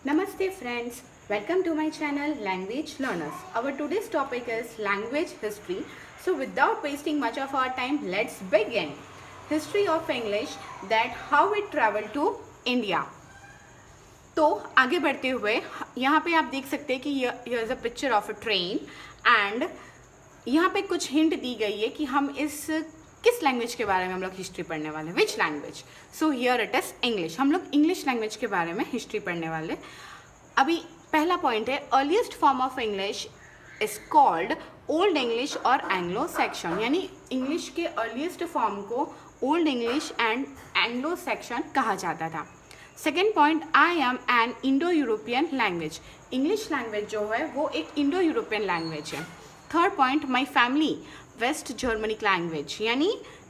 Namaste friends, welcome to my channel Language Learners. Our today's topic is language history. So without wasting much of our time, let's begin. History of English, that how it traveled to India. तो आगे बढ़ते हुए यहाँ पे आप देख सकते हैं कि here is a picture of a train and यहाँ पे कुछ हिंट दी गई है कि हम इस किस लैंग्वेज के बारे में हम लोग हिस्ट्री पढ़ने वाले हैं, which language. So here it is English. हम लोग इंग्लिश लैंग्वेज के बारे में हिस्ट्री पढ़ने वाले. अभी पहला पॉइंट है, earliest form of English is called Old English और एंग्लो सेक्शन. यानी इंग्लिश के अर्लीस्ट फॉर्म को Old English and Anglo Saxon कहा जाता था. Second point, I am an Indo European language. English language जो है वो एक इंडो यूरोपियन लैंग्वेज है. Third point, my family West Germanic language. यानी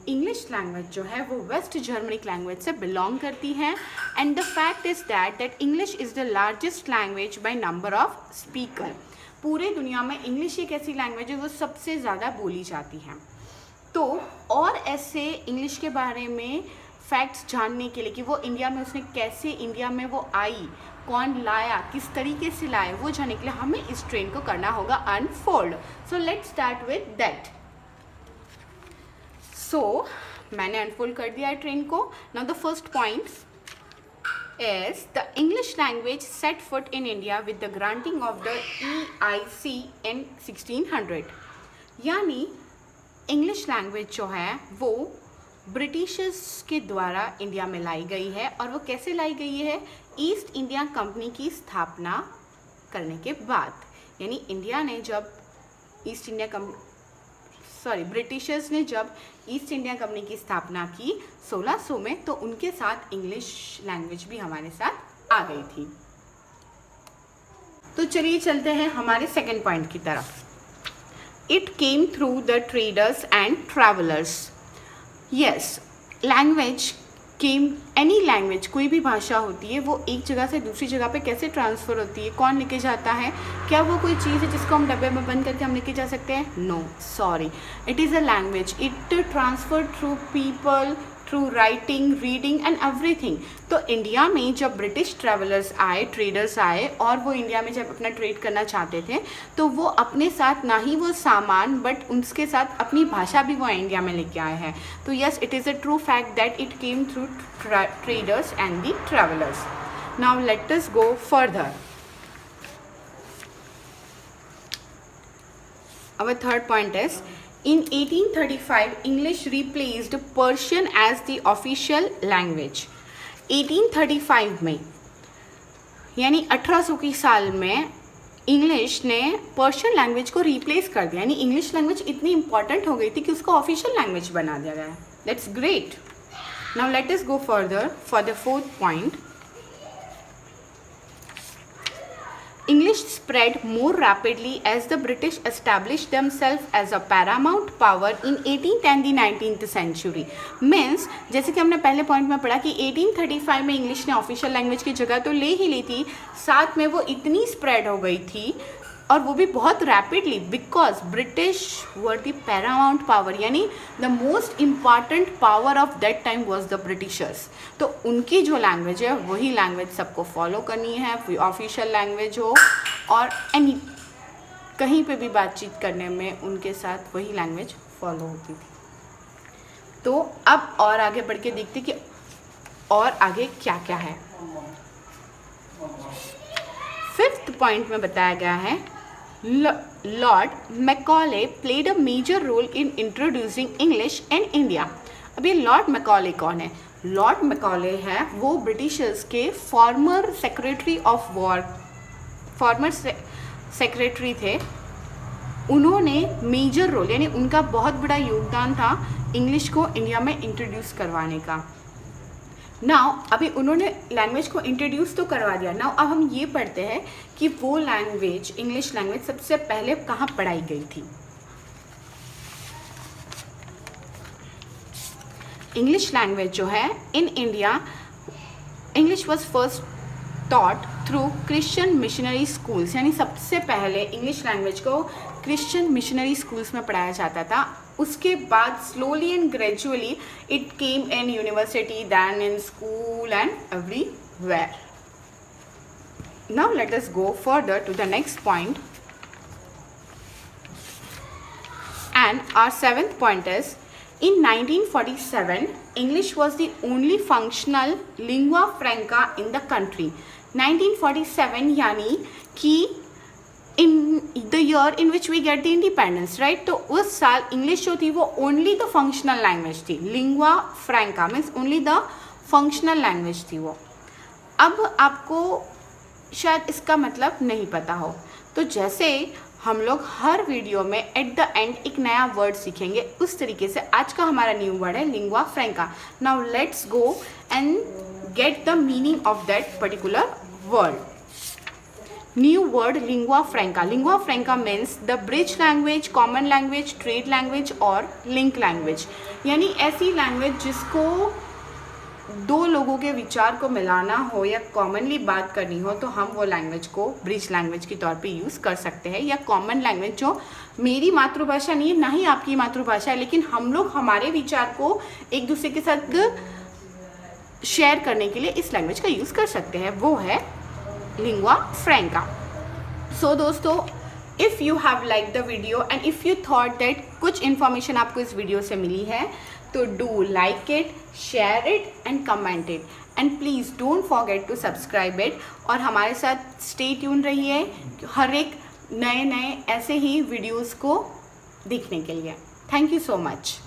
इंग्लिश लैंग्वेज जो है वो वेस्ट जर्मनिक लैंग्वेज से बिलोंग करती है. And the fact is that English is the largest language by number of speaker. पूरे दुनिया में इंग्लिश एक ऐसी लैंग्वेज है वो सबसे ज़्यादा बोली जाती है. तो और ऐसे इंग्लिश के बारे में फैक्ट्स जानने के लिए कि वो इंडिया में उसने कैसे इंडिया में वो आई, कौन लाया, किस तरीके से लाए, वो जानने के लिए हमें इस ट्रेन को करना होगा unfold. So let's start with that. So मैंने अनफोल्ड कर दिया है ट्रेन को. Now the first point is the English language set foot in India with the granting of the EIC in 1600. यानी इंग्लिश लैंग्वेज जो है वो ब्रिटिशर्स के द्वारा इंडिया में लाई गई है. और वो कैसे लाई गई है? ईस्ट इंडिया कंपनी की स्थापना करने के बाद. यानी इंडिया ने जब ब्रिटिशर्स ने जब ईस्ट इंडिया कंपनी की स्थापना की 1600 में, तो उनके साथ इंग्लिश लैंग्वेज भी हमारे साथ आ गई थी. तो चलिए चलते हैं हमारे सेकेंड पॉइंट की तरफ. It came through the traders and travellers. Yes, language came, any language, कोई भी भाषा होती है वो एक जगह से दूसरी जगह पे कैसे ट्रांसफ़र होती है, कौन लेके जाता है? क्या वो कोई चीज़ है जिसको हम डब्बे में बंद करके हम लेके जा सकते हैं? No, sorry, it is a language. It transfer through people, through writing, reading and everything. तो इंडिया में जब ब्रिटिश ट्रैवलर्स आए, ट्रेडर्स आए, और वो इंडिया में जब अपना ट्रेड करना चाहते थे, तो वो अपने साथ ना ही वो सामान बट उनके साथ अपनी भाषा भी वो इंडिया में लेके आए हैं. तो yes, it is a true fact that it came through traders and the travelers. Now let us go further. Our third point is, in 1835 English replaced Persian as the official language. 1835 में, यानी 1800 की साल में English ने Persian language को replace कर दिया. यानी इंग्लिश लैंग्वेज इतनी इंपॉर्टेंट हो गई थी कि उसको ऑफिशियल लैंग्वेज बना दिया गया. That's great. Now let us go further for the fourth point. English spread more rapidly as the British established themselves as a paramount power in 18th and the 19th century. Means, जैसे कि हमने पहले point में पढ़ा कि 1835 में English ने official language की जगह तो ले ही ली थी, साथ में वो इतनी स्प्रेड हो गई थी और वो भी बहुत rapidly, because British were the paramount power. यानी the most important power of that time was the Britishers. तो उनकी जो लैंग्वेज है वही लैंग्वेज सबको फॉलो करनी है, ऑफिशियल लैंग्वेज हो और एनी कहीं पे भी बातचीत करने में उनके साथ वही लैंग्वेज फॉलो होती थी. तो अब और आगे बढ़ के देखते कि और आगे क्या क्या है. फिफ्थ पॉइंट में बताया गया है, Lord Macaulay played a major role in introducing English in India. अभी लॉर्ड मैकॉले कौन है? लॉर्ड मैकॉले है वो ब्रिटिशर्स के former secretary of war, former secretary थे. उन्होंने मेजर रोल, यानी उनका बहुत बड़ा योगदान था इंग्लिश को इंडिया में इंट्रोड्यूस करवाने का. नाउ अभी उन्होंने लैंग्वेज को इंट्रोड्यूस तो करवा दिया. नाउ अब हम ये पढ़ते हैं कि वो लैंग्वेज, इंग्लिश लैंग्वेज सबसे पहले कहाँ पढ़ाई गई थी. इंग्लिश लैंग्वेज जो है in India, English was first taught through Christian missionary schools. यानी सबसे पहले इंग्लिश लैंग्वेज को क्रिश्चियन मिशनरी स्कूल्स में पढ़ाया जाता था. उसके बाद slowly and gradually it came in university, then in school and everywhere. Now let us go further to the next point. And our seventh point is, in 1947, English was the only functional lingua franca in the country. 1947 यानी कि in the year in which we get the independence, right? तो उस साल English जो थी वो only the functional language थी. Lingua franca means only the functional language थी वो. अब आपको शायद इसका मतलब नहीं पता हो, तो जैसे हम लोग हर वीडियो में एट द एंड एक नया वर्ड सीखेंगे, उस तरीके से आज का हमारा न्यू वर्ड है lingua फ्रैंका. Now let's go and get the meaning of that particular word. New word lingua फ्रैंका. Lingua फ्रैंका means the bridge language, common language, trade language और लिंक लैंग्वेज. यानी ऐसी लैंग्वेज जिसको दो लोगों के विचार को मिलाना हो या कॉमनली बात करनी हो, तो हम वो लैंग्वेज को ब्रिज लैंग्वेज के तौर पे यूज़ कर सकते हैं. या कॉमन लैंग्वेज जो मेरी मातृभाषा नहीं है, ना ही आपकी मातृभाषा है, लेकिन हम लोग हमारे विचार को एक दूसरे के साथ शेयर करने के लिए इस लैंग्वेज का यूज़ कर सकते हैं, वो है लिंगुआ फ्रैंका. सो दोस्तों, if you have like the video and if you thought that कुछ इन्फॉर्मेशन आपको इस वीडियो से मिली है, तो do like it, share it and comment it, and please don't forget to subscribe it. और हमारे साथ स्टे ट्यून रहिए हर एक नए नए ऐसे ही वीडियोज़ को देखने के लिए. Thank you so much.